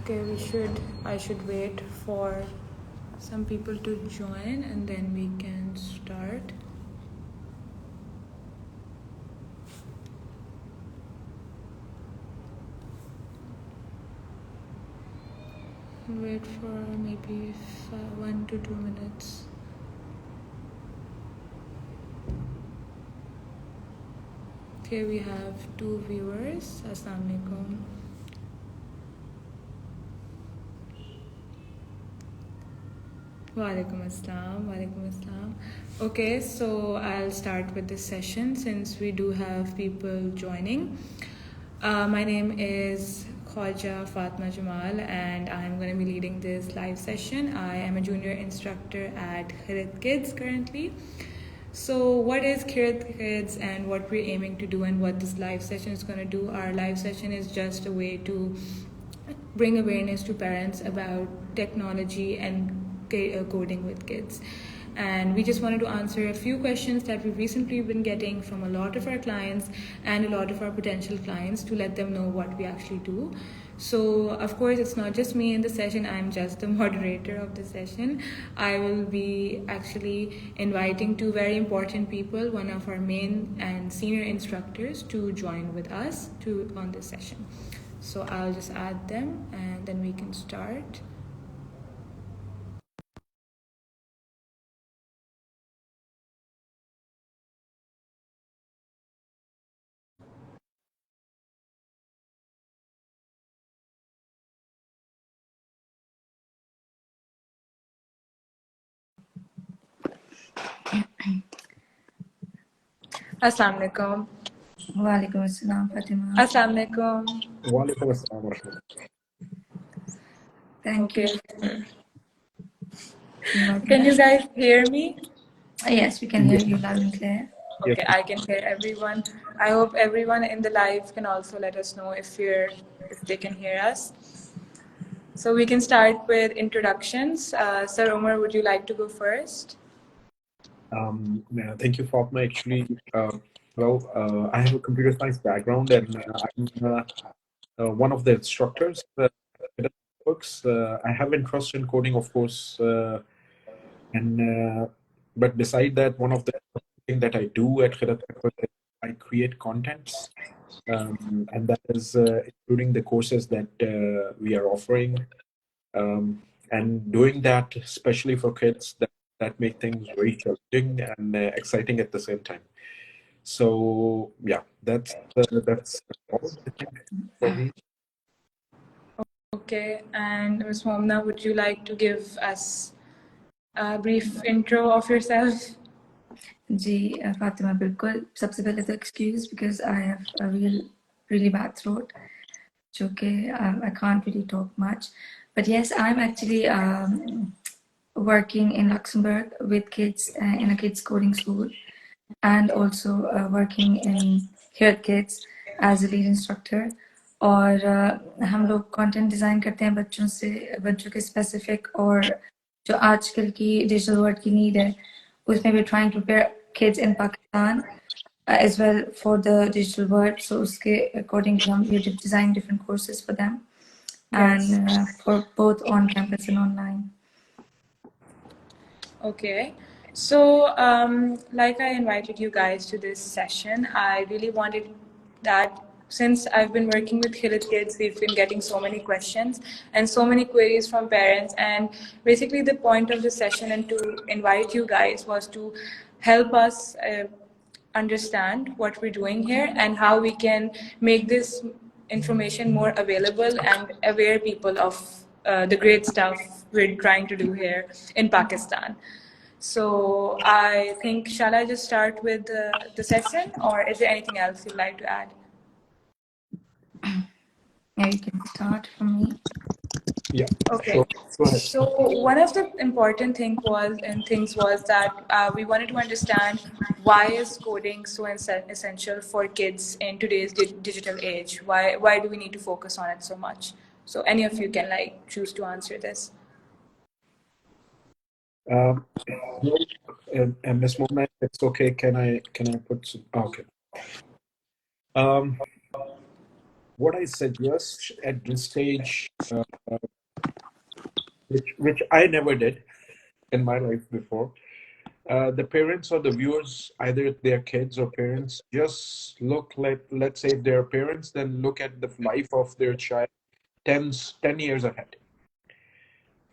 Okay, I should wait for some people to join and then we can start. Wait for maybe 1 to 2 minutes. Okay, we have 2 viewers. Assalamu alaikum. Walaikum assalam. Walaikum assalam. Okay, so I'll start with this session since we do have people joining. My name is Khwaja Fatma Jamal and I'm going to be leading this live session. I am a junior instructor at Khirit Kids currently. So what is Khirit Kids and what we're aiming to do and what this live session is going to do? Our live session is just a way to bring awareness to parents about technology and coding with kids. And we just wanted to answer a few questions that we've recently been getting from a lot of our clients and a lot of our potential clients to let them know what we actually do. So, of course, it's not just me in the session, I'm just the moderator of the session. I will be actually inviting 2 very important people, one of our main and senior instructors, to join with us on this session. So I'll just add them and then we can start. Assalamu alaikum. Walaikum assalam, Fatima. Assalamu alaikum. Walaikum assalam. Thank you. Can you guys hear me? Yes, we can hear you loud and clear. Okay, I can hear everyone. I hope everyone in the live can also let us know if they can hear us. So we can start with introductions. Sir Omar, would you like to go first? Thank you, Fatma. Actually, I have a computer science background and I'm one of the instructors at Works. I have interest in coding, of course, but beside that, one of the things that I do at Khirat Network is I create contents, and that is including the courses that we are offering, and doing that especially for kids that make things very challenging and exciting at the same time. So yeah, that's all I think for me. Okay, and Ms. Momna, would you like to give us a brief intro of yourself? जी फातिमा बिल्कुल सबसे पहले तो excuse because I have a really bad throat जो कि I can't really talk much, but yes, I'm actually working in Luxembourg with kids in a kids coding school and also working in Here Kids as a lead instructor. और हम लोग content design करते हैं बच्चों के specific और जो आजकल की डिजिटल वर्ल्ड की नीड है उसमें we're trying to prepare kids in Pakistan as well for the digital world. So uske according to we design different courses for them. Yes. And for both on campus and online. Okay. So, like I invited you guys to this session, I really wanted that since I've been working with Khirit Kids, we've been getting so many questions and so many queries from parents. And basically the point of this session and to invite you guys was to help us understand what we're doing here and how we can make this information more available and aware people of the great stuff we're trying to do here in Pakistan. So I think, shall I just start with the session, or is there anything else you'd like to add? Yeah, you can start from me. Yeah. Okay. Sure. So one of the important things was that we wanted to understand why is coding so essential for kids in today's digital age? Why do we need to focus on it so much? So any of you can choose to answer this. And Ms. Mona, it's okay. Can I put some? Okay. what I suggest at this stage, which I never did in my life before, the parents or the viewers, either their kids or parents, just look like, let's say if they're parents, then look at the life of their child 10 years ahead.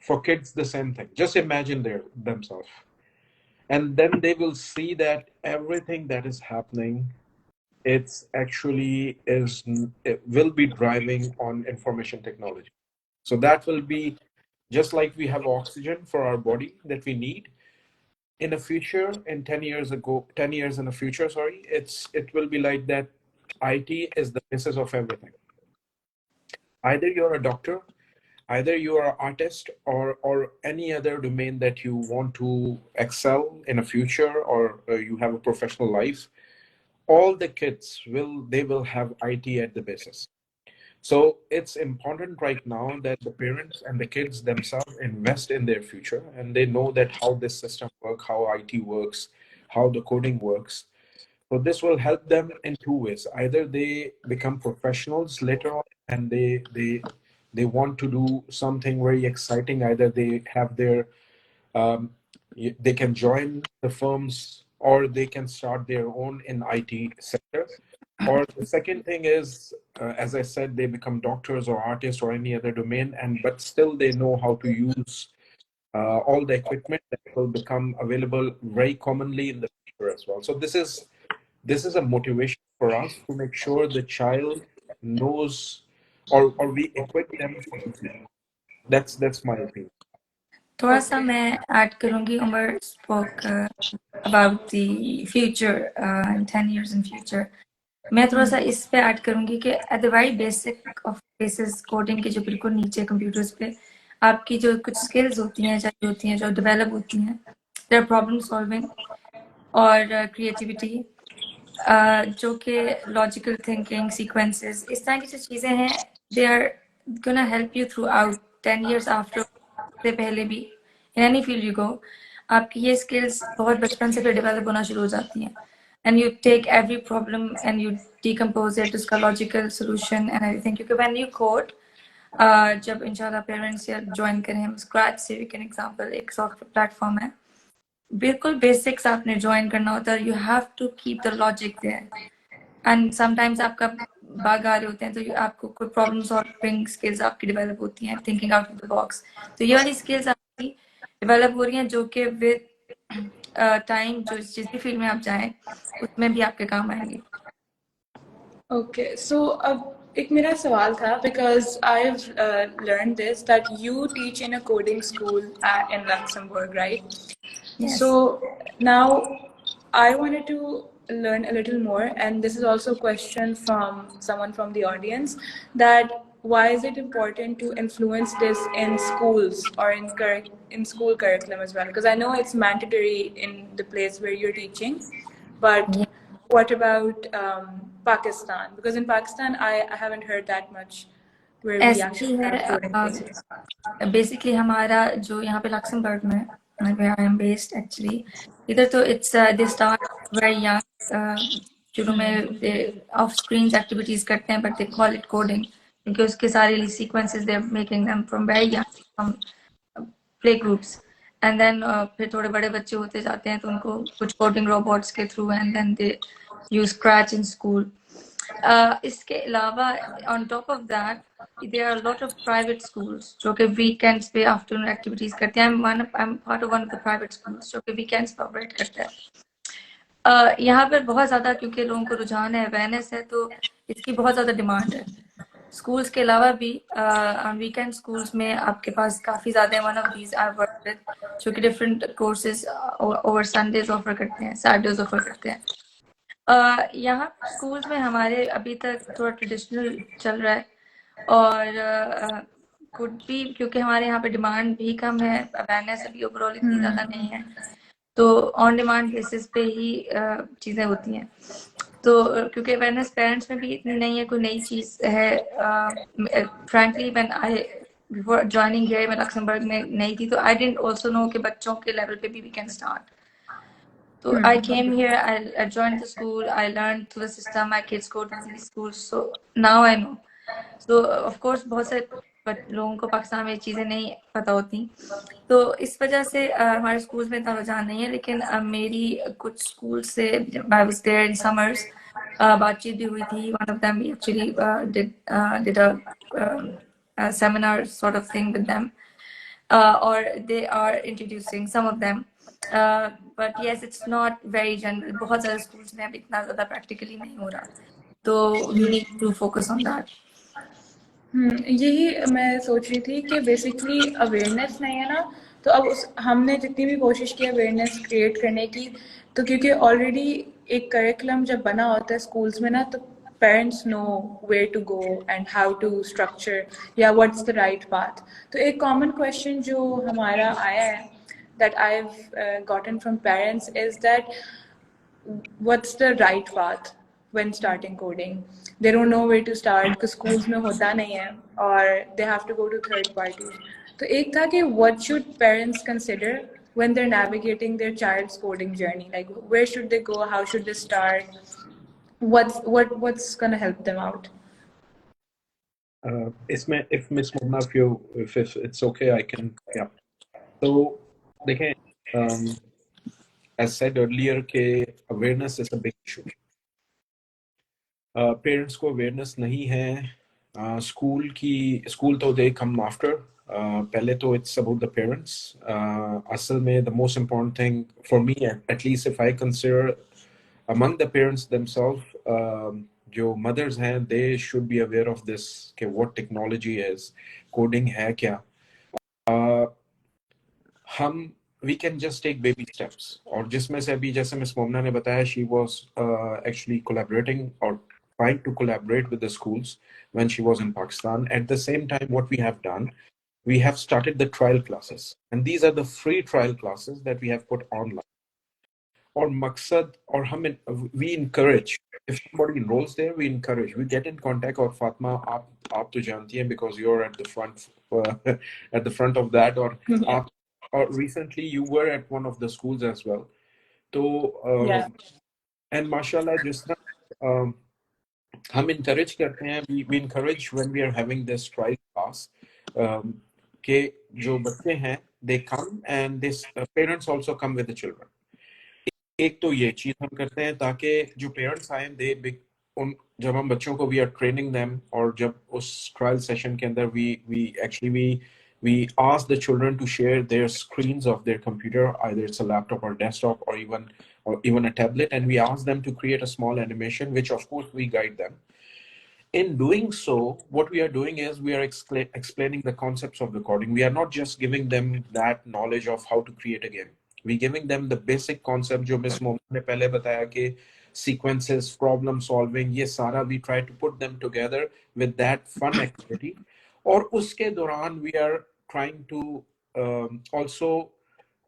For kids, the same thing. Just imagine themselves. And then they will see that everything that is happening, it's actually it will be driving on information technology. So that will be just like we have oxygen for our body that we need. In the future, in 10 years in the future, sorry, it will be like that. IT is the basis of everything. Either you're a doctor, either you are an artist, or any other domain that you want to excel in the future, or you have a professional life. All the kids will have IT at the basis. So it's important right now that the parents and the kids themselves invest in their future, and they know that how this system works, how IT works, how the coding works. So this will help them in two ways. Either they become professionals later on and they want to do something very exciting. Either they have their um, they can join the firms, or they can start their own in IT sector. Or the second thing is, as I said, they become doctors or artists or any other domain, and but still they know how to use all the equipment that will become available very commonly in the future as well. So this is a motivation for us to make sure the child knows, or we equip them for the future. That's my opinion. थोड़ा सा Okay. मैं add करूंगी. Umar spoke about the future in 10 years in future. मैं थोड़ा सा इस पे add करूंगी कि at the very basic of basis coding के जो बिल्कुल नीचे कंप्यूटर्स पे आपकी जो कुछ स्किल्स होती हैं जो डेवलप होती हैं, there are problem solving और creativity, जो कि लॉजिकल थिंकिंग, सीक्वेंसेस, इस तरह की जो चीज़ें हैं, they are gonna help you throughout 10 years after, से पहले भी in any field you go. आपकी ये स्किल्स बहुत बचपन से फिर डेवलप होना शुरू हो जाती हैं. And you take every problem and you decompose it, उसका लॉजिकल सोल्यूशन एंड एवरीथिंग. क्योंकि व्हेन यू कोड, जब इंशाल्लाह पेरेंट्स या ज्वाइन करें हम स्क्रैच से, वी कैन एग्जांपल एक सॉफ्टवेयर प्लेटफॉर्म है, बिल्कुल बेसिक्स आपने ज्वाइन करना होता है. You have to keep the logic there. And sometimes आपका बग आ रहे होते हैं, तो आपको कोई प्रॉब्लम सॉल्विंग स्किल्स आपकी डेवलप होती हैं, thinking out of the box. तो ये वाली स्किल्स आपकी डेवलप हो रही हैं, जो कि विद टाइम जो जिस भी फील्ड में आप जाएं उसमें भी आपके काम आएंगे. Okay, so एक मेरा सवाल था, because I've learned this that you teach in a coding school in Luxembourg, right? Yes. So now I wanted to learn a little more, and this is also a question from someone from the audience, that why is it important to influence this in schools or in school curriculum as well? Because I know it's mandatory in the place where you're teaching, but Yeah. what about Pakistan? Because in Pakistan, I haven't heard that much where we ऐसा ही actually have coding है. courses. Basically हमारा जो यहाँ पे Luxembourg में, where I am based actually, इधर तो it's they start very young. शुरू में ऑफ स्क्रीन एक्टिविटीज करते हैं, but they call it coding क्योंकि उसके सारे sequences they are making them from very young, from play groups. And then फिर थोड़े बड़े बच्चे होते जाते हैं तो उनको कुछ कोडिंग रोबोट्स के through, and then they use Scratch in school. इसके अलावा on top of that there are a lot of private schools जो कि weekends पे afternoon activities करते हैं. I'm part of one of the private schools जो कि weekends पे operate करता है. यहाँ पर बहुत ज़्यादा क्योंकि लोगों को रुझान है, अवेयरनेस है, तो इसकी बहुत ज़्यादा डिमांड है. स्कूल्स के अलावा भी वीकेंड स्कूल्स में आपके पास काफ़ी ज़्यादा है. One of these I work with, जो कि different courses over Sundays offer करते हैं, सैटरडेज ऑफर करते हैं. यहाँ स्कूल्स में हमारे अभी तक थोड़ा ट्रेडिशनल चल रहा है, और कुड भी क्योंकि हमारे यहाँ पे डिमांड भी कम है, अवेयरनेस अभी ओवरऑल इतनी ज़्यादा नहीं है, तो ऑन डिमांड बेसिस पे ही चीज़ें होती हैं. तो क्योंकि अवेयरनेस पेरेंट्स में भी इतनी नहीं है, कोई नई चीज़ है. Frankly when I before joining here, मैं लक्समबर्ग में नई थी, तो आई डिडंट आल्सो नो कि बच्चों के लेवल पे भी we can start. So I came here, I joined the school, I learned through the system, my kids go to these schools, so now I know. तो of course बहुत से लोगों को पाकिस्तान में ये चीज़ें नहीं पता होती, तो इस वजह से हमारे स्कूल्स में इतना रुझान नहीं है। लेकिन मेरी कुछ स्कूल से I was there in summers बातचीत भी हुई थी। One of them actually did a seminar sort of thing with them, or they are introducing some of them, but yes it's not very general. बहुत ज़्यादा schools में अब इतना ज़्यादा practically नहीं हो रहा, तो we need to focus on that. यही मैं सोच रही थी कि बेसिकली अवेयरनेस नहीं है ना, तो अब हमने जितनी भी कोशिश की अवेयरनेस क्रिएट करने की, तो क्योंकि ऑलरेडी एक करिकुलम जब बना होता है स्कूल्स में ना, तो parents know where to go and how to structure या व्हाट्स द राइट पाथ। तो एक कॉमन क्वेश्चन जो हमारा आया है that I have gotten from parents is that what's the right path when starting coding? They don't know where to start because schools में होता नहीं है, or they have to go to third parties. तो एक था कि what should parents consider when they're navigating their child's coding journey? Like where should they go? How should they start? What's gonna help them out? इसमें if Miss Mona, if it's okay, I can, yeah. So देखें, as said earlier के awareness is a big issue. Parents को awareness नहीं है, school तो they come after. पहले तो it's about the parents. असल में the most important thing for me, at least if I consider among the parents themselves, जो mothers हैं, they should be aware of this कि what technology is, coding है क्या. We can just take baby steps. और जिसमें से अभी जैसे मिस मोमना ने बताया, she was actually collaborating or trying to collaborate with the schools when she was in Pakistan. At the same time, what we have done, we have started the trial classes, and these are the free trial classes that we have put online. Or maqsad, or we encourage, if somebody enrolls there, we encourage, we get in contact. Or Fatma, aap to janti hain because you're at the front, at the front of that, or recently you were at one of the schools as well. So Yeah. and mashallah, just hum encourage karte hain, we encourage when we are having this trial class, ke jo bacche hain, they come, and this parents also come with the children. एक तो ये चीज हम करते हैं ताकि जो parents आए जब हम बच्चों को वी आर ट्रेनिंग देम, और जब उस ट्रायल सेशन के अंदर we ask the children to share their screens of their computer, either it's a laptop or desktop or even a tablet, and we ask them to create a small animation, which of course we guide them. In doing so, what we are doing is we are explaining the concepts of the coding. We are not just giving them that knowledge of how to create a game. We're giving them the basic concept जो miss Mohammad ने पहले बताया कि sequences, problem solving, ये सारा we try to put them together with that fun activity. और उसके दौरान we are trying to also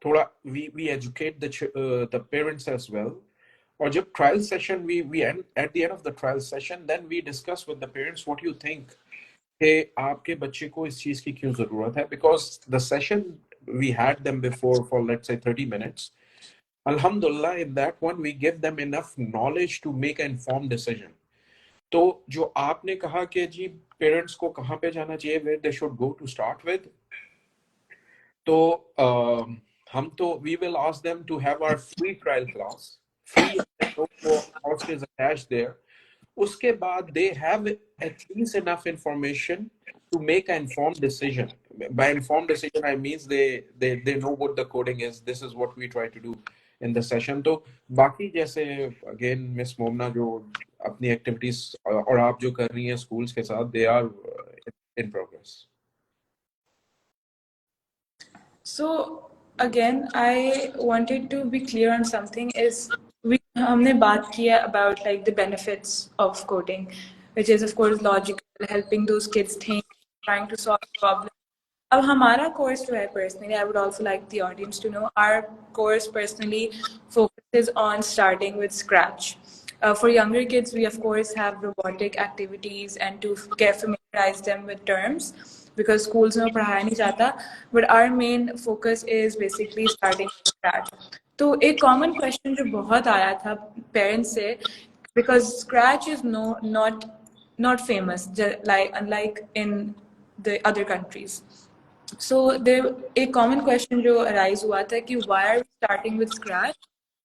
थोड़ा we educate the parents as well. और जब trial session we end, at the end of the trial session, then we discuss with the parents what you think कि आपके बच्चे को इस चीज की क्यों जरूरत है, because the session we had them before for let's say 30 minutes. Alhamdulillah, in that one we give them enough knowledge to make an informed decision. तो जो आपने कहा कि जी पेरेंट्स को कहाँ पे जाना चाहिए, where they should go to start with, तो हम तो we will ask them to have our free trial class, free, no cost is attached there. उसके बाद they have at least enough information to make an informed decision. By informed decision, I means they know what the coding is. This is what we try to do in the session. तो बाकी जैसे again miss मोमना जो अपनी activities और आप जो कर रही हैं schools के साथ, they are in progress. So again, I wanted to be clear on something. Is हमने बात किया about like the benefits of coding, which is of course logical, helping those kids think, trying to solve problems. अब हमारा course जो है personally, I would also like the audience to know, our course personally focuses on starting with scratch. For younger kids, we of course have robotic activities and to get familiarize them with terms, because schools में पढ़ाया नहीं जाता, but our main focus is basically starting from scratch. तो एक common question जो बहुत आया था parents से, because scratch is not not famous, like unlike in the other countries. So there a common question जो arise हुआ था कि why are we starting with scratch?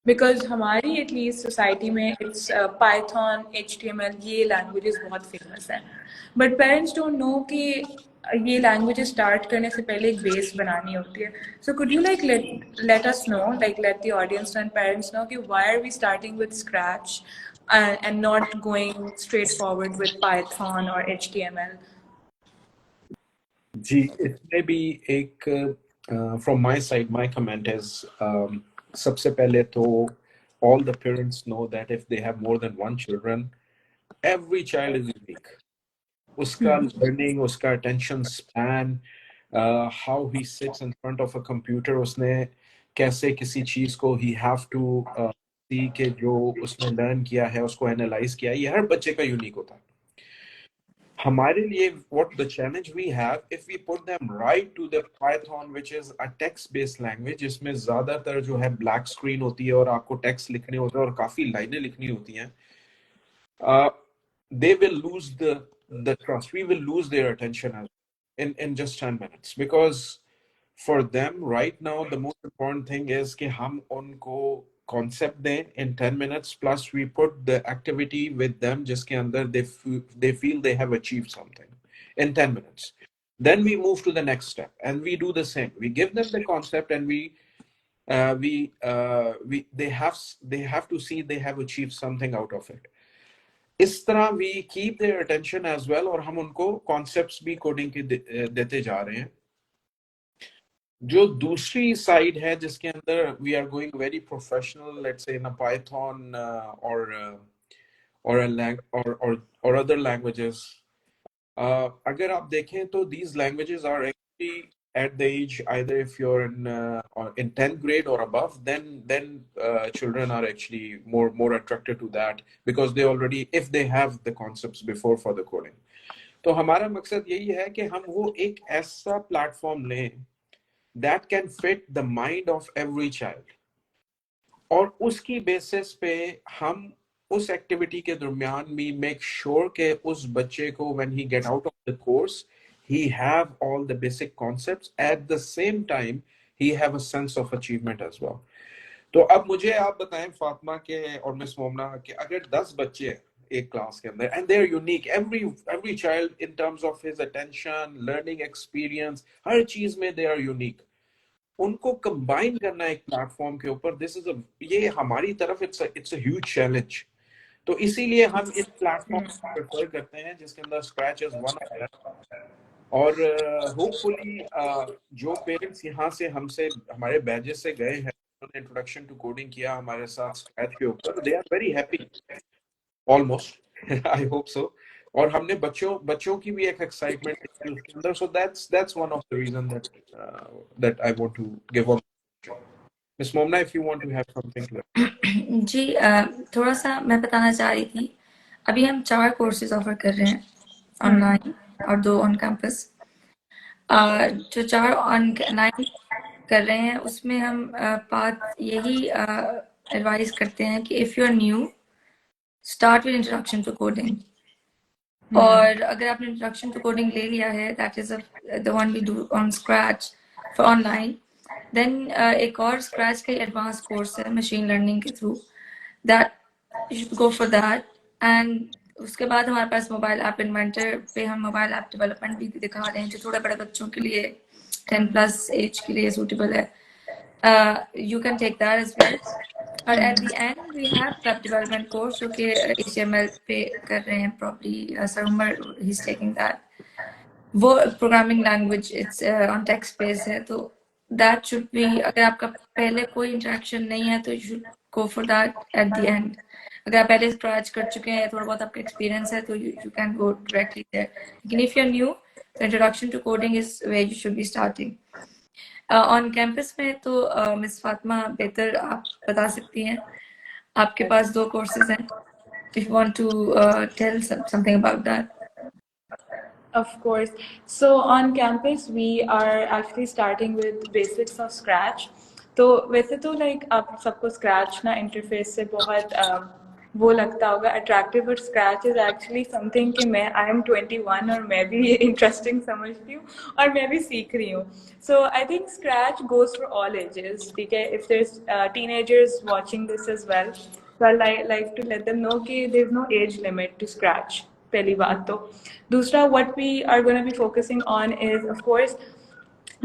Because हमारी at least society में it's Python, HTML ये languages बहुत famous हैं. But parents don't know कि ये languages start करने से पहले एक base बनानी होती है. So could you like let us know, like let the audience and parents know कि why are we starting with scratch and not going straight forward with Python or HTML? जी, इसमें भी एक from my side, my comment is सबसे पहले तो all the parents know that if they have more than one children, every child is unique. Uska learning, uska attention span, how he sits in front of a computer, उसने कैसे किसी चीज को he have to see कि जो उसने learn किया है उसको analyze किया है, ये हर बच्चे का unique होता है. हमारे लिए what the challenge we have, if we put them right to the Python, which is a text based language, जिसमें ज्यादातर जो है black screen होती है और आपको text लिखने होते हैं और काफी लाइनें लिखनी होती हैं, they will lose the trust. We will lose their attention in just 10 minutes, because for them right now the most important thing is कि हम उनको concept दें in 10 minutes, plus we put the activity with them जिसके अंदर they feel they have achieved something in 10 minutes. Then we move to the next step and we do the same. We give them the concept and they have to see they have achieved something out of it. इस तरह we keep their attention as well, और हम उनको concepts भी coding के देते जा रहे हैं. जो दूसरी साइड है जिसके अंदर we are going very professional, let's say in a Python or other languages. अगर आप देखें तो these languages are actually at the age, either if you're in 10th grade or above, then children are actually more attracted to that, because they already, if they have the concepts before for the coding. तो हमारा मकसद यही है कि हम वो एक ऐसा प्लेटफॉर्म लें that can fit the mind of every child, और उसकी बेसिस पे हम उस एक्टिविटी के दरमियान भी make sure कि उस बच्चे को when he get out of the course he have all the basic concepts, at the same time he have a sense of achievement as well. तो अब मुझे आप बताएं फातिमा के और मिस मोमना कि अगर 10 बच्चे हैं एक क्लास के अंदर and they're unique, every child in terms of his attention, learning experience, हर चीज में they are unique, उनको कंबाइन करना एक प्लेटफॉर्म के ऊपर, दिस इज ये हमारी तरफ इट्स अ ह्यूज चैलेंज. तो इसीलिए हम इस प्लेटफॉर्म को प्रेफर करते हैं जिसके अंदर scratch is one of that. और होपफुली जो पेरेंट्स यहाँ से हमसे हमारे बैचेस से गए हैं, उन्होंने इंट्रोडक्शन टू कोडिंग किया हमारे साथ स्क्रैच के ऊपर, they are very happy almost. I hope so. और हमने बच्चों की भी एक एक्साइटमेंट उसके अंदर. So that's one of the reason that I want to give on. Miss Momna, if you want to have something to add. जी थोड़ा सा मैं बताना चाह रही थी, अभी हम 4 कोर्सेज ऑफर कर रहे हैं ऑनलाइन और 2 ऑन कैंपस. जो 4 ऑनलाइन कर रहे हैं उसमें हम बात यही एडवाइस करते हैं कि if you are new, start with introduction to coding. और अगर आपने इंट्रोडक्शन टू कोडिंग ले लिया है, that is the one we do on scratch for online, then एक और स्क्रैच का एडवांस कोर्स है मशीन लर्निंग के through, that you should go for that. And उसके बाद हमारे पास मोबाइल ऐप इन्वेंटर पे हम मोबाइल ऐप डेवलपमेंट भी दिखा रहे हैं जो थोड़े बड़े बच्चों के लिए 10+ एज के लिए सूटेबल है. You can take that as well. और at the end we have web development course जो कि HTML पे कर रहे हैं, probably Sir Umar he's taking that. वो programming language it's on text based है, तो that should be, अगर आपका पहले कोई interaction नहीं है तो you should go for that at the end. अगर आप पहले scratch कर चुके हैं, थोड़ा बहुत आपका experience है, तो you can go directly there. लेकिन if you're new, the introduction to coding is where you should be starting. On campus में तो मिस फातिमा बेहतर आप बता सकती हैं, आपके पास 2 कोर्सेज हैं. If you want to tell something about that. Of course. So on campus we are actually starting with basics of Scratch. तो वैसे तो like आप सबको Scratch ना interface से बहुत वो लगता होगा attractive, but scratch is actually something कि मैं आई एम 21 और मैं भी ये इंटरेस्टिंग समझती हूँ और मैं भी सीख रही हूँ. So I think scratch goes for all ages. ठीक है, if there teenagers watching this as well, so I like to let them know कि there's no age limit to scratch. पहली बात तो. दूसरा, what we are going to be focusing on is, of course,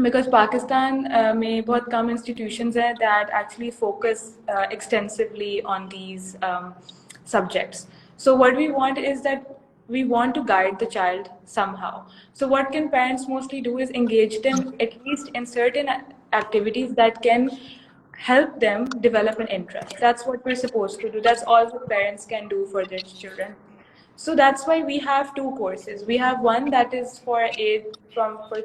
because Pakistan में बहुत कम institutions हैं that actually focus extensively on these subjects. So what we want is that we want to guide the child somehow. So what can parents mostly do is engage them at least in certain activities that can help them develop an interest. That's what we're supposed to do. That's all that parents can do for their children. So that's why we have two courses. We have one that is for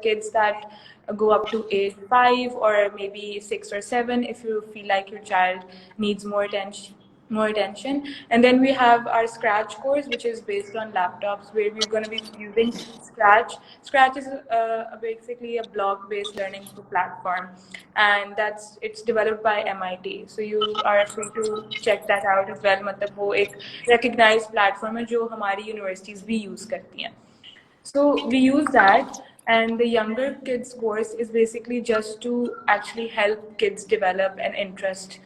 kids that go up to age 5 or maybe 6 or 7 if you feel like your child needs more attention. And then we have our Scratch course, which is based on laptops, where we're going to be using Scratch. Scratch is basically a blog-based learning platform, and it's developed by MIT. So you are free to check that out as well. मतलब वो एक recognized platform है जो हमारी universities भी use करती हैं. So we use that, and the younger kids course is basically just to actually help kids develop an interest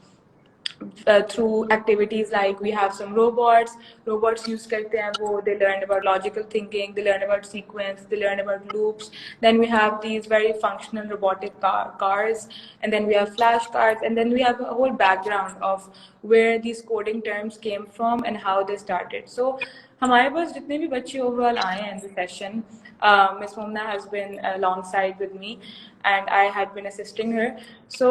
through activities like we have some robots use karte hain wo, they learn about logical thinking, they learn about sequence, they learn about loops. Then we have these very functional robotic cars, and then we have flashcards, and then we have a whole background of where these coding terms came from and how they started. So हमारे पास जितने भी बच्चे overall आए हैं in the session, Ms. Momna has been alongside with me, and I had been assisting her. So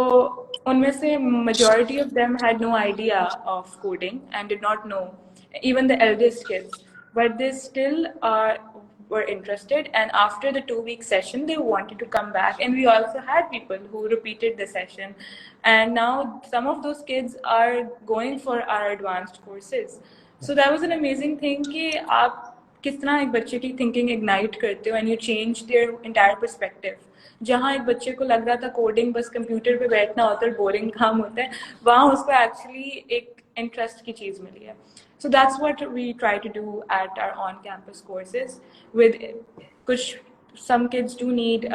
उनमें से majority of them had no idea of coding and did not know, even the eldest kids, but they still were interested, and after the 2-week session they wanted to come back, and we also had people who repeated the session, and now some of those kids are going for our advanced courses. So that was an amazing thing कि आप किस तरह एक बच्चे की thinking ignite करते हो, and you change their entire perspective. जहाँ एक बच्चे को लग रहा था कोडिंग बस कंप्यूटर पे बैठना होता है, बोरिंग काम होता है, वहाँ उसको एक्चुअली एक इंटरेस्ट की चीज़ मिली है. So that's what we try to do at our on-campus courses. With kuch, some kids do need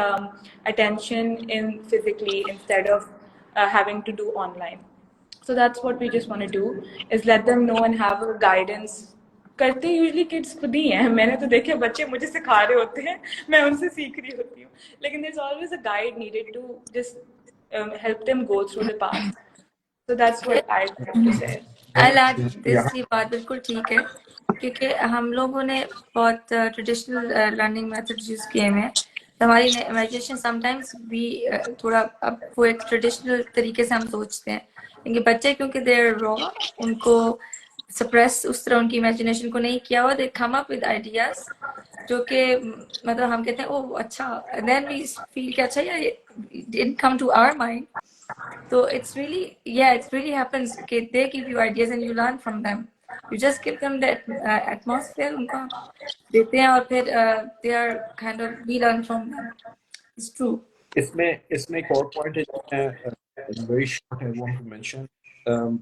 attention in physically instead of having to do online. So that's what we just want to do, is let them know and have a guidance. करते usually kids खुद ही हैं. मैंने तो देखे बच्चे मुझे सिखा रहे होते हैं, मैं उनसे सीख रही होती हूँ, लेकिन there's always a guide needed to just help them go through the path. So that's what I have to say. I'll add this, ये बात बिल्कुल ठीक है, क्योंकि हम लोगों ने बहुत ट्रेडिशनल लर्निंग मेथड्स यूज किए हैं. तो हमारी इमेजिनेशन समटाइम्स भी थोड़ा अब वो एक ट्रेडिशनल तरीके से हम सोचते हैं, क्योंकि बच्चे क्योंकि देर रॉ, उनको सप्रेस उस तरह उनकी इमेजिनेशन को नहीं किया हुआ, दे कम अप विद आइडियाज जो कि मतलब हम कहते हैं ओह अच्छा, देन वी फील कि अच्छा यार didn't come to our mind. So it's really happens कि they give you ideas and you learn from them. You just give them that atmosphere, उनका देते हैं और फिर they are kind of, we learn from them. It's true. इसमें एक और point है, very short I want to mention.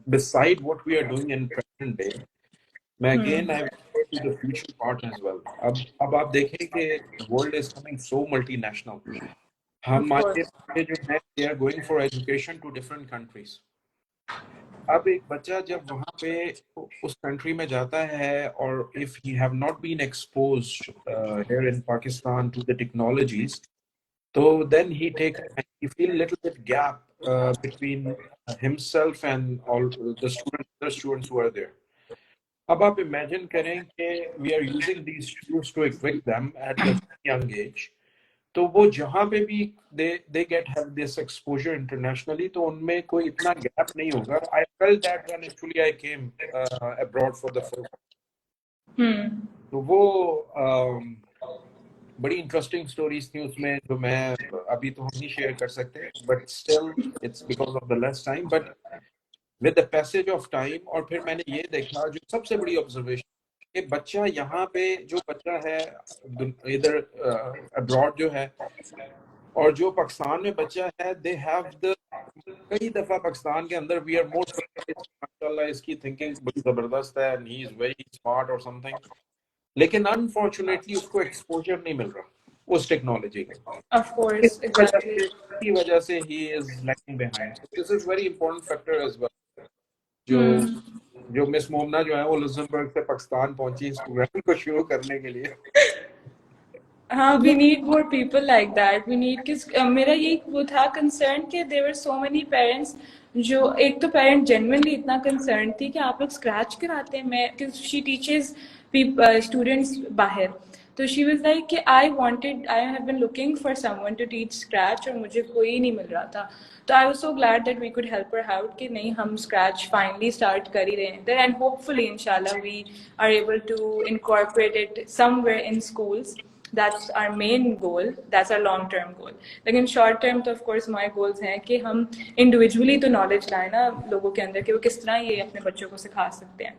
Beside what we are doing in present day, मैं again I refer to the future part as well. अब आप देखें कि world is becoming so multinational. हमारे जो है they are going for education to different countries. अब एक बच्चा जब वहाँ पे उस कंट्री में जाता है, और if he have not been exposed here in Pakistan to the technologies, so then he feel a little bit gap between himself and all the students who are there. अब आप imagine करें कि we are using these tools to equip them at a young age. तो वो जहाँ पे भी they get have this exposure internationally, तो उनमें कोई इतना गैप नहीं होगा. I felt that when actually I came abroad for the first time. तो वो बड़ी इंटरेस्टिंग स्टोरीज थी उसमें, जो मैं अभी तो हम नहीं शेयर कर सकते, but still it's because of the less time, but with the passage of time. और फिर मैंने ये देखा, जो सबसे बड़ी ऑब्जर्वेशन, कि बच्चा यहाँ पे जो बच्चा है इधर अब्रॉड जो है, और जो पाकिस्तान में बच्चा है, दे हैव द, कई दफा पाकिस्तान के अंदर वी आर मोर माशाल्लाह इसकी थिंकिंग बड़ी जबरदस्त है and he is very smart or something, लेकिन अनफॉर्चुनेटली उसको एक्सपोजर नहीं मिल रहा उस टेक्नोलॉजी का, Of course, exactly. इसकी वजह से he is lagging behind. So this is very important factor as well. जो जो मिस मोमना जो है वो लग्जमबर्ग से पाकिस्तान पहुंची इस प्रोग्राम को शुरू करने के लिए. हाँ, we need more people like that. We need किस मेरा ये वो था concern कि there were so many parents जो एक तो parent genuinely इतना concerned थी कि आप लोग scratch कराते हैं. मैं because she teaches students बाहर, तो she was like कि I have been looking for someone to teach scratch और मुझे कोई नहीं मिल रहा था. तो I was so glad that we could help her out कि नहीं हम scratch finally start कर ही रहे हैं and hopefully inshallah we are able to incorporate it somewhere in schools. That's our main goal. That's our long-term goal. लेकिन short term तो of course my goals हैं कि हम individually तो knowledge लाएं ना लोगों के अंदर कि वो किस तरह ये अपने बच्चों को सिखा सकते हैं.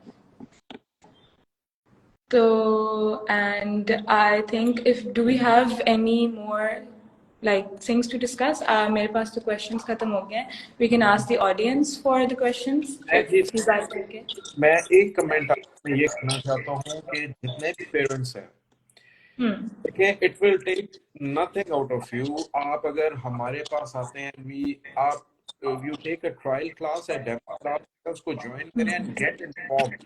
So, and I think do we have any more like things to discuss? मेरे पास तो questions खत्म हो गए हैं. We can ask the audience for the questions. If you guys okay. मैं एक कमेंट आपको ये कहना चाहता हूँ कि जितने भी पेरेंट्स हैं, देखिए, it will take nothing out of you. आप अगर हमारे पास आते हैं, you take a trial class at demo class, उसको join करें and get informed.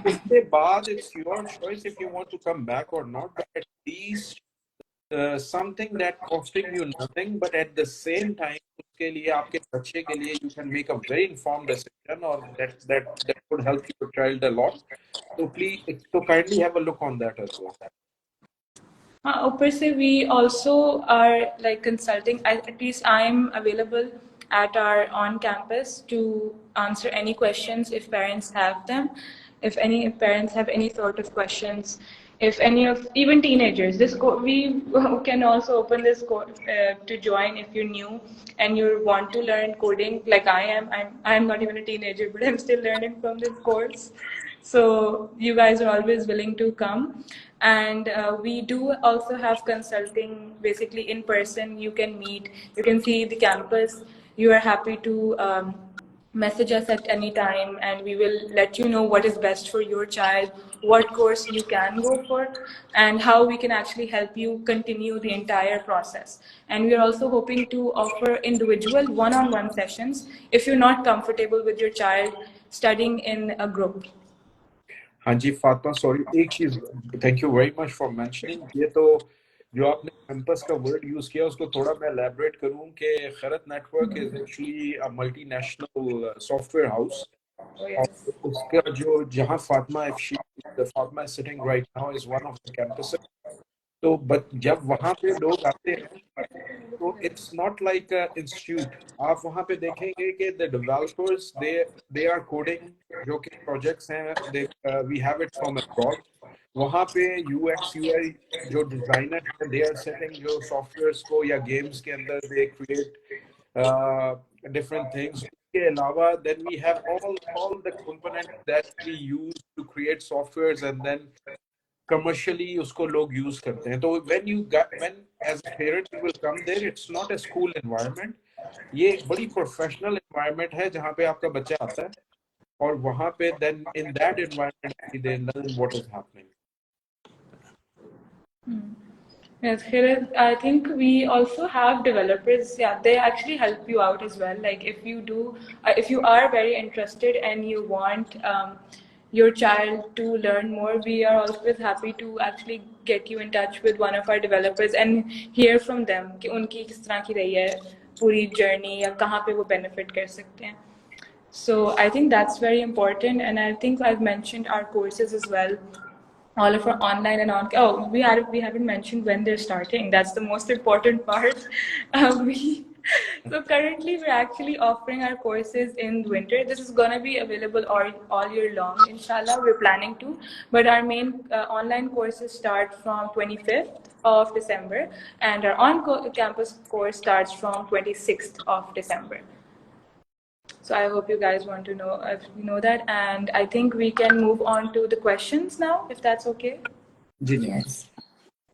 उसके बाद it's your choice if you want to come back or not, but at least something that costing you nothing, but at the same time उसके लिए आपके बच्चे के लिए you can make a very informed decision, or that would help your child a lot. So please, so kindly have a look on that as well. ऊपर से we also are like consulting. At least I'm available at our on campus to answer any questions if parents have them. If any parents have any sort of questions, if any of even teenagers, we can also open this to join if you're new and you want to learn coding like I am. I'm not even a teenager, but I'm still learning from this course. So you guys are always willing to come. And we do also have consulting basically in person. You can meet, you can see the campus. You are happy to message us at any time and we will let you know what is best for your child, what course you can go for, and how we can actually help you continue the entire process. And we are also hoping to offer individual one-on-one sessions if you're not comfortable with your child studying in a group. हाँ जी Fatima, sorry एक चीज, thank you very much for mentioning. ये तो जो आपने campus का word use किया उसको थोड़ा मैं एलैबोरेट करूं कि Khairat network is actually a multinational software house. और उसका जो जहां Fatima is sitting right now is one of the campuses. तो जब वहां पे लोग आते हैं तो इट्स नॉट लाइक इंस्टीट्यूट. आप वहां पे देखेंगे कि the developers they are coding, जो कि प्रोजेक्ट्स हैं we have it from abroad. वहां पे यूएक्स यूआई जो डिजाइनर हैं दे आर सेटिंग जो सॉफ्टवेयर्स को या गेम्स के अंदर दे क्रिएट डिफरेंट थिंग्स. के अलावा then we have all the components that we use to create softwares and then commercially उसको लोग use करते हैं. तो when as a parent you will come there, it's not a school environment. ये एक बड़ी professional environment है जहाँ पे आपका बच्चा आता है और वहाँ पे then in that environment they learn what is happening. Yes, I think we also have developers. Yeah, they actually help you out as well. Like if you are very interested and you want your child to learn more, we are always happy to actually get you in touch with one of our developers and hear from them कि उनकी किस तरह की रही है पूरी journey या कहाँ पे वो benefit कर सकते हैं. So I think that's very important, and I think I've mentioned our courses as well. All of our online and on. Oh, we haven't mentioned when they're starting. That's the most important part. So currently we're actually offering our courses in winter. This is gonna be available all year long, inshallah. We're planning to, but our main online courses start from 25th of December, and our on-campus course starts from 26th of December. So I hope you guys want to know that, and I think we can move on to the questions now, if that's okay. Yes.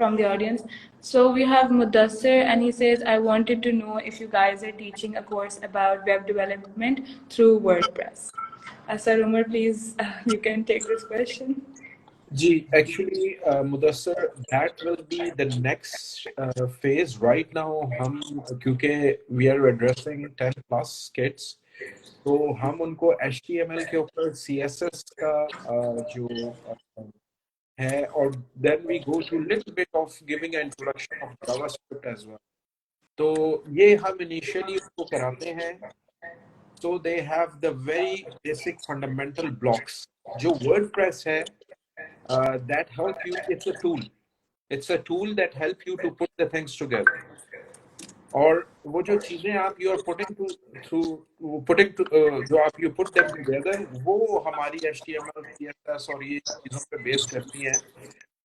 From the audience. So we have Mudassir, and he says, I wanted to know if you guys are teaching a course about web development through WordPress. Sir Umar, please, you can take this question. Ji, actually, Mudassar, that will be the next phase. Right now, क्योंकि we are addressing 10 plus kids, तो हम उनको HTML के ऊपर CSS का जो है, और then we go to little bit of giving an introduction of JavaScript as well. तो ये हम initially उनको कराते हैं, so they have the very basic fundamental blocks. जो WordPress है, that help you. It's a tool. It's a tool that help you to put the things together. और वो जो चीजें आप you are putting जो आप you put them together, वो हमारी HTML, CSS और ये चीजों पे बेस करती हैं.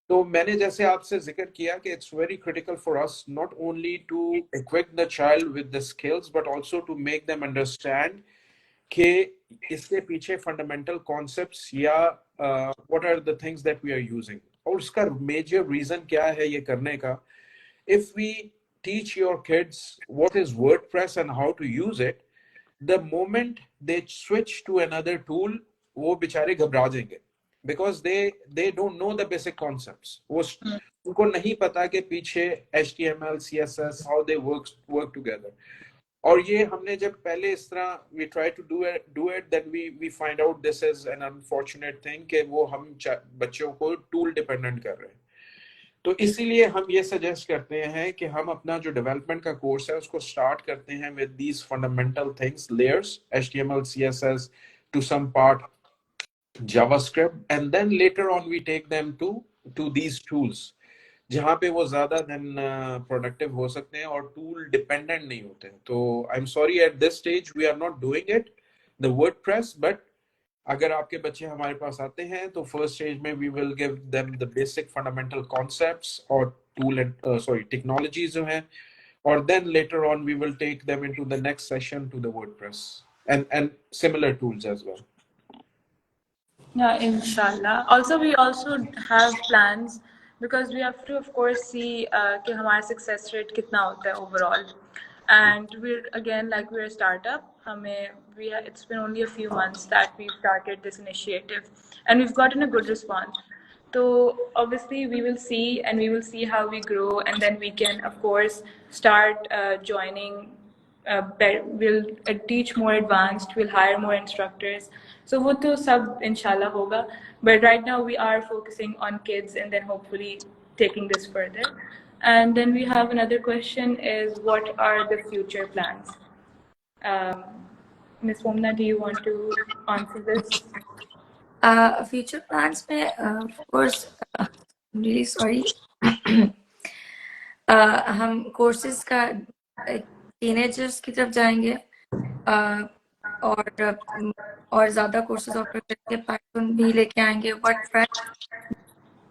तो मैंने जैसे आपसे जिक्र किया कि it's very critical for us not only to equip the child with the skills but also to make them understand कि इसके पीछे fundamental concepts या what are the things that we are using. और उसका major reason क्या है ये करने का. If we teach your kids what is WordPress and how to use it, the moment they switch to another tool, वो बेचारे घबरा जाएंगे because they don't know the basic concepts. वो उनको नहीं पता कि पीछे HTML, CSS, how they work together. और ये हमने जब पहले इस तरह we try to do it, then we find out this is an unfortunate thing कि वो हम बच्चों को tool dependent कर रहे हैं. तो इसीलिए हम ये सजेस्ट करते हैं कि हम अपना जो डेवलपमेंट का कोर्स है उसको स्टार्ट करते हैं with these fundamental things, layers, HTML, CSS, to some part JavaScript, and then later on we take them to these tools जहाँ पे वो ज़्यादा then productive हो सकते हैं और tool dependent नहीं होते. तो I'm sorry at this stage we are not doing it, the WordPress, but अगर आपके बच्चे हमारे पास आते हैं तो first stage में we will give them the basic fundamental concepts or tool and technologies जो हैं, और then later on we will take them into the next session to the WordPress and similar tools as well. Yeah, inshallah. Also, we also have plans because we have to, of course, see कि हमारा success rate कितना होता है overall. And we're again like we're a startup. It's been only a few months that we've started this initiative, and we've gotten a good response. So obviously we will see how we grow, and then we can, of course, start joining. We'll teach more advanced. We'll hire more instructors. So वो तो सब इंशाल्लाह होगा. But right now we are focusing on kids, and then hopefully taking this further. And then we have another question is what are the future plans? Ms. Pomna, do you want to answer this? Future plans में of course I'm really sorry हम courses का teenagers की तरफ जाएंगे और ज़्यादा courses offer करेंगे, Python भी लेके आएंगे, WordPress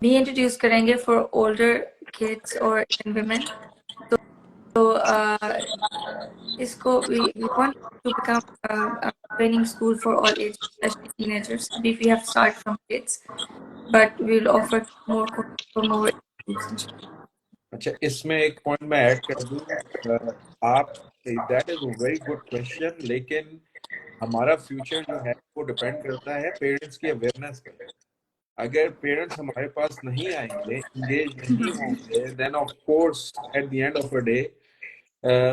भी introduce करेंगे for older kids or women. So इसको we want to become a training school for all ages, especially teenagers. If we have to start from kids, but we'll offer more for more groups. अच्छा, इसमें एक point मैं add कर दूं. आप that is a very good question, लेकिन हमारा future जो है वो डिपेंड करता है पेरेंट्स की अवेयरनेस पर. अगर पेरेंट्स हमारे पास नहीं आएंगे, इंगेज नहीं होंगे, then of course at the end of a day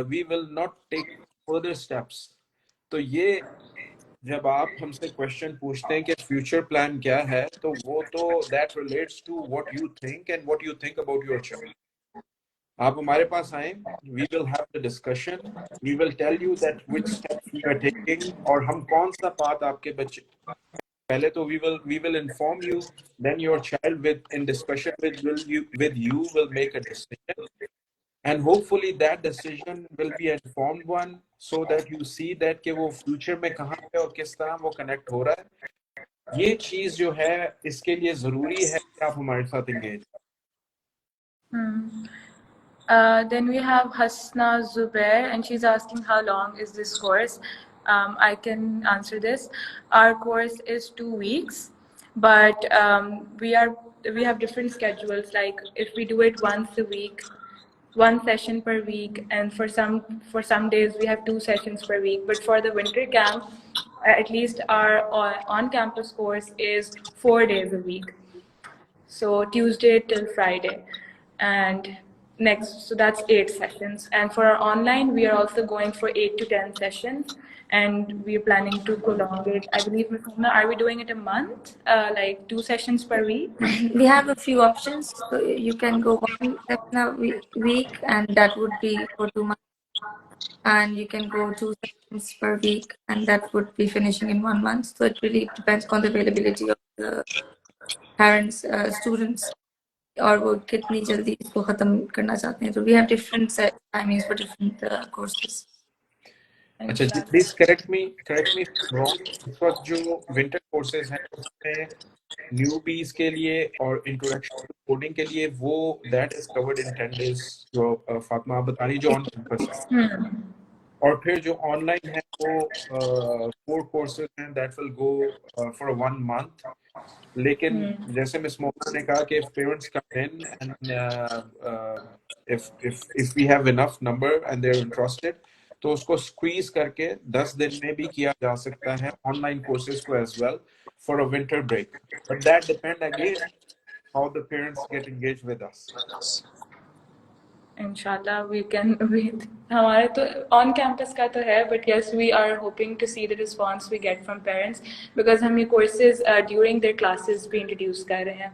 we will not take further steps. तो ये जब आप हमसे क्वेश्चन पूछते हैं कि फ्यूचर प्लान क्या है, तो वो तो that relates to what you think and what you think about your child. आप हमारे पास आए, we will have the discussion, we will tell you that which steps we are taking और हम कौन सा पाथ आपके बच्चे. पहले तो we will inform you, then your child in discussion with you will make a decision, and hopefully that decision will be an informed one so that you see that कि वो future में कहाँ पे और किस तरह वो connect हो रहा है. ये चीज जो है इसके लिए जरूरी है कि आप हमारे साथ engage. Then we have Hasna Zubair, and she's asking how long is this course. I can answer this. Our course is 2 weeks, but we have different schedules. Like if we do it once a week, 1 session per week, and for some days we have 2 sessions per week. But for the winter camp, at least our on-campus course is 4 days a week. So Tuesday till Friday. And next, so that's 8 sessions. And for our online, we are also going for 8 to 10 sessions. And we're planning to prolong it. I believe, Ms. Mona, are we doing it a month? Like 2 sessions per week? We have a few options. So you can go one session a week, and that would be for 2 months. And you can go 2 sessions per week, and that would be finishing in 1 month. So it really depends on the availability of the parents, students, और वो कितनी जल्दी इसको खत्म करना चाहते हैं. So we have different timings for different courses. अच्छा जी, please correct me if I'm wrong. इस वक्त जो विंटर कोर्सेज हैं उसमें न्यूबीज के लिए और इंट्रोडक्शन टू कोडिंग के लिए वो that is covered in 10 days जो फातिमा बता रही जो ऑन कैंपस है. और फिर जो ऑनलाइन है वो 4 courses हैं that will go for 1 month. लेकिन जैसे मिस मोहना ने कहा कि parents come in and if we have enough number and they're interested तो उसको स्क्वीज करके 10 दिन में भी किया जा सकता है ऑनलाइन कोर्सेज को as well for a winter break. But that depend again how the parents get engage with us. Inshallah, we can. हमारे तो on campus का तो है, but yes, we are hoping to see the response we get from parents because हम ये courses during their classes भी introduce कर रहे हैं.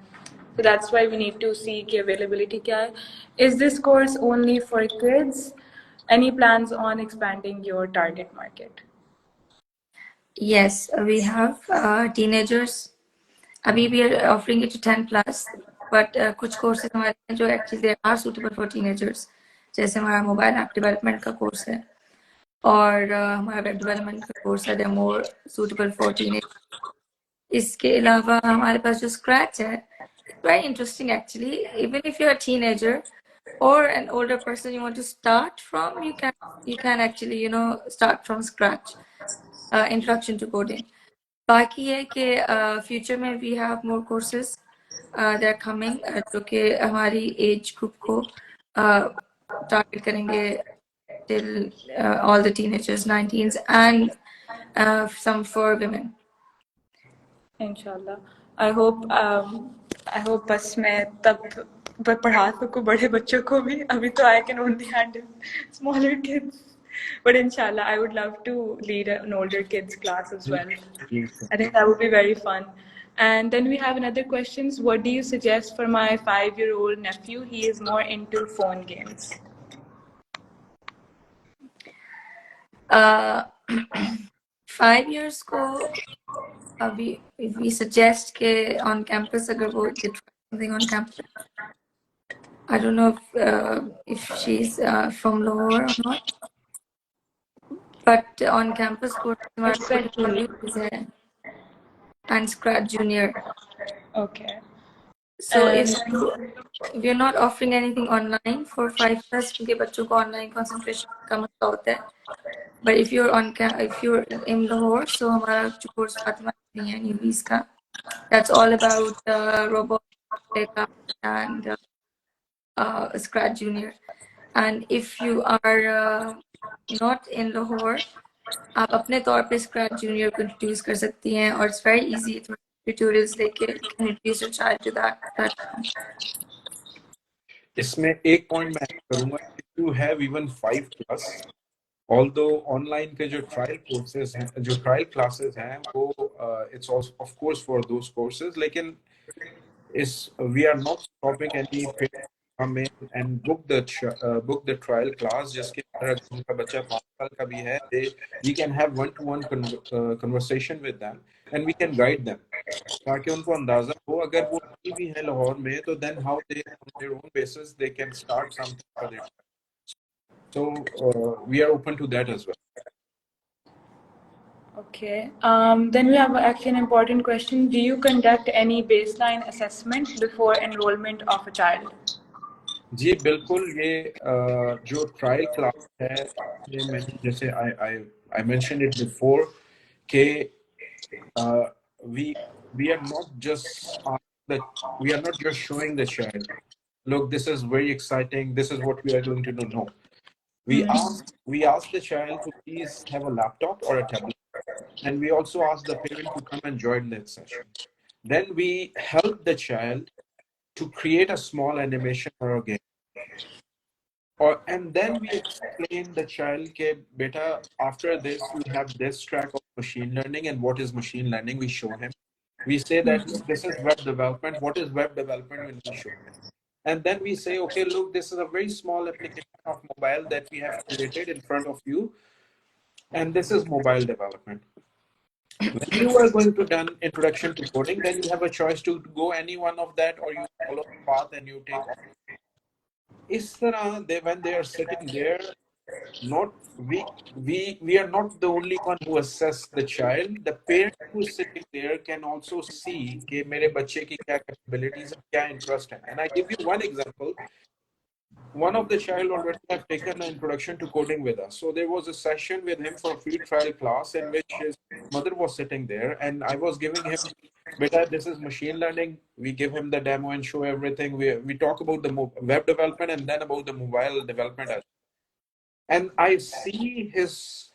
So that's why we need to see कि availability क्या है. Is this course only for kids? Any plans on expanding your target market? Yes, we have teenagers. अभी we are offering it to 10 plus. But कुछ courses हमारे हैं जो actually they are suitable for teenagers. जैसे हमारा mobile app development का course है और हमारा web development का course है, they're more suitable for teenagers. इसके अलावा हमारे पास जो Scratch है, it's very interesting actually. Even if you're a teenager or an older person you want to start from, you can actually start from scratch. Introduction to coding. बाकी है कि future में we have more courses that are coming जो कि हमारी age group को target करेंगे till all the teenagers, 19s and some for women. Inshallah. I hope बस मैं तब पढ़ा सकूँ बड़े बच्चों को भी. अभी तो I can only handle smaller kids. But inshallah, I would love to lead an older kids class as well. I think that would be very fun. And then we have another questions. What do you suggest for my 5-year-old nephew? He is more into phone games. 5 years को we suggest के on campus अगर वो try something on campus. I don't know if she's from Lahore or not, but on campus course and Scratch Junior. Okay. So if we're not offering anything online for 5 plus क्योंकि बच्चों को online concentration कम होता है. But if you're in Lahore, so हमारा जो course Fatima नहीं है newbies का, that's all about robotics and Scratch Junior. And if you are not in Lahore, आप अपने तौर पे Scratch Junior को introduce कर सकती हैं और it's very easy. Tutorials लेके can introduce your child to that. इसमें एक पॉइंट मैं करूंगा. if you have even 5 plus, although online के जो trial courses हैं, जो trial classes हैं, वो it's also of course for those courses. लेकिन we are not stopping any parent come in and book the trial class जिसके अंदर उनका बच्चा 5 साल का भी है, we can have one-to-one conversation with them and we can guide them ताकि उनको अंदाजा हो अगर वो नहीं भी है लाहौर में तो then how they on their own basis they can start something for their child. So we are open to that as well. Okay. Then we have actually an important question. Do you conduct any baseline assessment before enrollment of a child? जी बिल्कुल. ये जो trial class है ये मैंने जैसे I mentioned it before कि we are not just showing the child, look, this is very exciting, this is what we are going to do. No, we ask the child to please have a laptop or a tablet and we also ask the parent to come and join that session. Then we help the child to create a small animation or a game. And then we explain the child ke beta, after this we have this track of machine learning, and what is machine learning we show him. We say that look, this is web development. What is web development when we show him? And then we say, okay, look, this is a very small application of mobile that we have created in front of you, and this is mobile development. When you are going to done introduction to coding, then you have a choice to go any one of that, or you follow the path and you take off. Is tarah, when they are sitting there, not we are not the only one who assess the child. The parent who is sitting there can also see कि मेरे बच्चे की क्या capabilities है, क्या interest है. And I give you one example. One of the child already have taken an introduction to coding with us. So there was a session with him for a free trial class in which his mother was sitting there, and I was giving him, beta, this is machine learning. We give him the demo and show everything. We talk about the web development and then about the mobile development as well. And I see his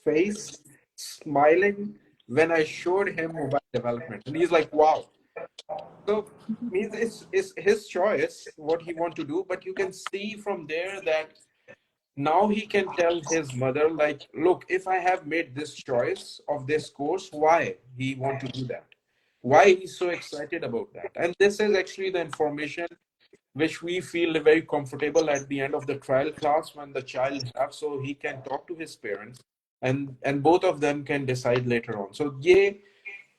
face smiling when I showed him mobile development, and he's like, "Wow!" So means it's his choice what he want to do, but you can see from there that now he can tell his mother, like, "Look, if I have made this choice of this course, why he want to do that? Why he's so excited about that?" And this is actually the information which we feel very comfortable at the end of the trial class when the child have, so he can talk to his parents, and both of them can decide later on. So ये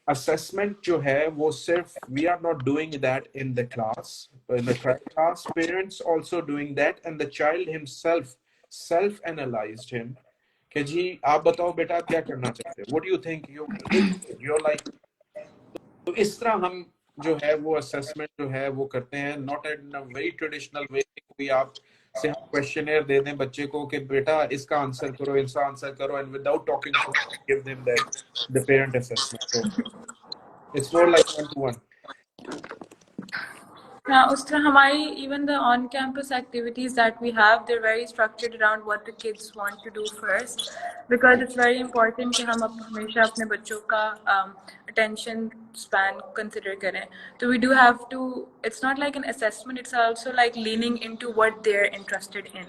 assessment जो है वो सिर्फ, we are not doing that in the class, in the trial class. Parents also doing that, and the child himself self analyzed him कि जी आप बताओ बेटा क्या करना चाहते हो, what do you think, you're like. तो इस तरह हम जो है वो असेसमेंट जो है वो करते हैं, not in a very traditional way, कोई आप से हम क्वेश्चनर दे दें बच्चे को कि बेटा इसका आंसर करो, इसका आंसर करो, and without talking to give them the parent assessment. So it's more like one to one. Now, उस तरह हमारी even the on-campus activities that we have, they're very structured around what the kids want to do first, because it's very important कि हम हमेशा अपने बच्चों का attention span consider करें. So we do have to. It's not like an assessment. It's also like leaning into what they're interested in.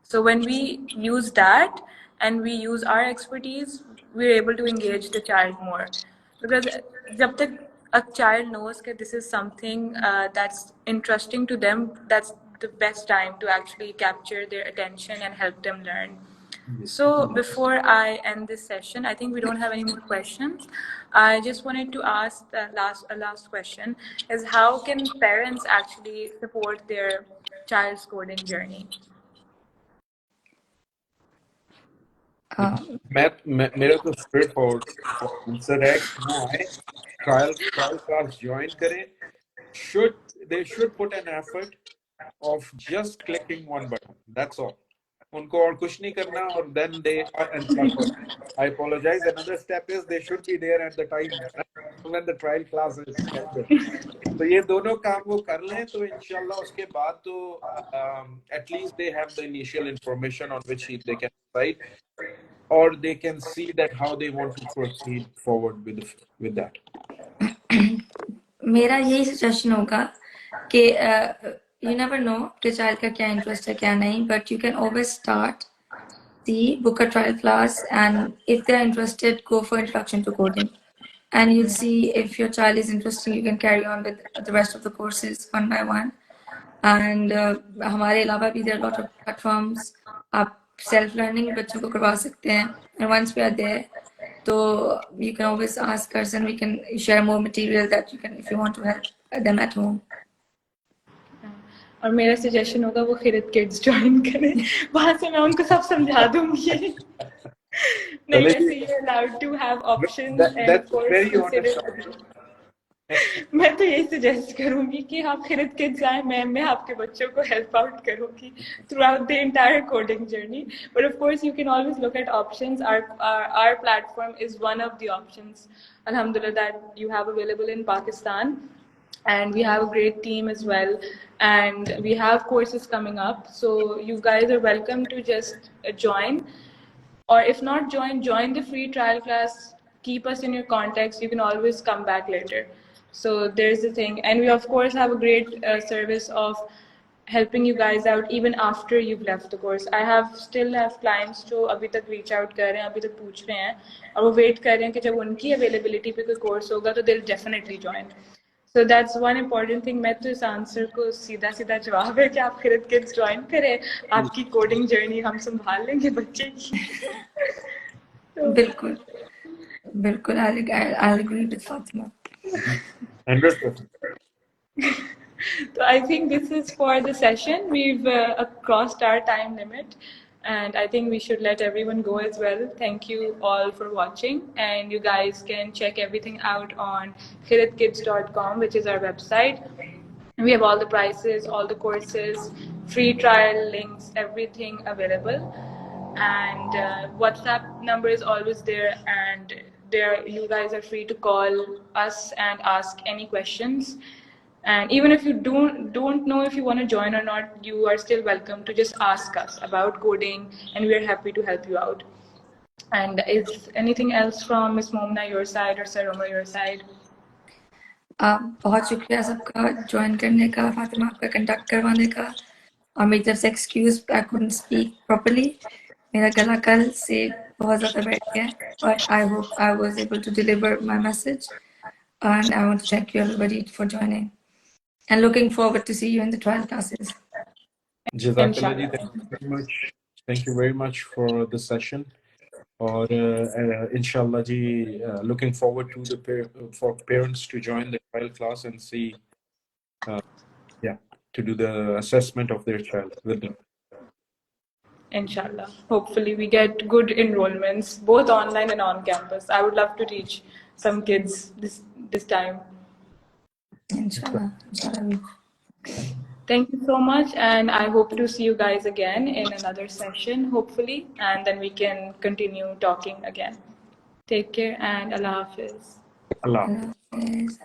So when we use that and we use our expertise, we're able to engage the child more. Because जब तक a child knows that this is something that's interesting to them, that's the best time to actually capture their attention and help them learn. So before I end this session, I think we don't have any more questions. I just wanted to ask a last question, is how can parents actually support their child's coding journey? मेरा तो straight forward answer है कि वो आए, trial class join करें. They should put an effort of just clicking one button. That's all. उनको और कुछ नहीं करना, और then they I apologize. Another step is they should be there at the time when the trial class is scheduled. तो ये दोनों काम वो कर लें तो इंशाल्लाह उसके बाद तो at least they have the initial information on which they can decide, or they can see that how they want to proceed forward with that. मेरा यही सजेशन होगा कि you never know कि child का क्या interest है क्या नहीं, but you can always start book a trial class, and if they're interested, go for introduction to coding, and you'll see if your child is interested, you can carry on with the rest of the courses one by one. And हमारे अलावा भी there are a lot of platforms, आप self learning बच्चों को करवा सकते हैं, and once we are there, so you can always ask us and we can share more material that you can, if you want to help them at home. और मेरा suggestion होगा वो खिरत kids join करें, वहां से मैं उनको सब समझा दूंगी. नहीं, ऐसे ही allowed to have options and course consider. मैं तो यही सजेस्ट करूंगी कि आप खिरत किड्स आए, मैं आपके बच्चों को हेल्प आउट करूंगी throughout the entire coding journey. But of course you can always look at options. Our platform is one of the options, alhamdulillah, that you have available in Pakistan. And we have a great team as well, and we have courses coming up, so you guys are welcome to just join. or if not join the free trial class, keep us in your contacts, you can always come back later. So there's the thing. And we of course have a great service of helping you guys out even after you've left the course. I still have clients जो अभी तक reach out कर रहे हैं, अभी तक पूछ रहे हैं और वो wait कर रहे हैं कि जब उनकी availability पे कोई course होगा तो they'll definitely join. So that's one important thing. मैं तो इस आंसर को सीधा सीधा जवाब है कि आप खिरत किड्स ज्वाइन करें, आपकी कोडिंग जर्नी हम संभाल लेंगे बच्चे की. बिल्कुल बिल्कुल, I'll agree with Fatima. 100%. So I think this is for the session. We've crossed our time limit, and I think we should let everyone go as well. Thank you all for watching, and you guys can check everything out on khiratkids.com, which is our website. We have all the prices, all the courses, free trial links, everything available. And WhatsApp number is always there, and there you guys are free to call us and ask any questions. And even if you don't know if you want to join or not, you are still welcome to just ask us about coding, and we are happy to help you out. And is anything else from Ms. Momna your side or Sir Omar your side? बहुत शुक्रिया सबका join करने का, फातिमा आपका conduct करवाने का, और मेरी तरफ say excuse, I couldn't speak properly, मेरा गला कल से बहुत ज़्यादा बैठ गया, but I hope I was able to deliver my message, and I want to thank you everybody for joining, and looking forward to see you in the trial classes. Jazakallah ji, thank you very much. Thank you very much for the session. Or inshallah ji, looking forward to for parents to join the trial class and see, to do the assessment of their child with them. Inshallah. Hopefully we get good enrollments, both online and on campus. I would love to teach some kids this time. Inshallah. Thank you so much, and I hope to see you guys again in another session, hopefully, and then we can continue talking again. Take care, and Allah Hafiz. Allah. Allah Hafiz.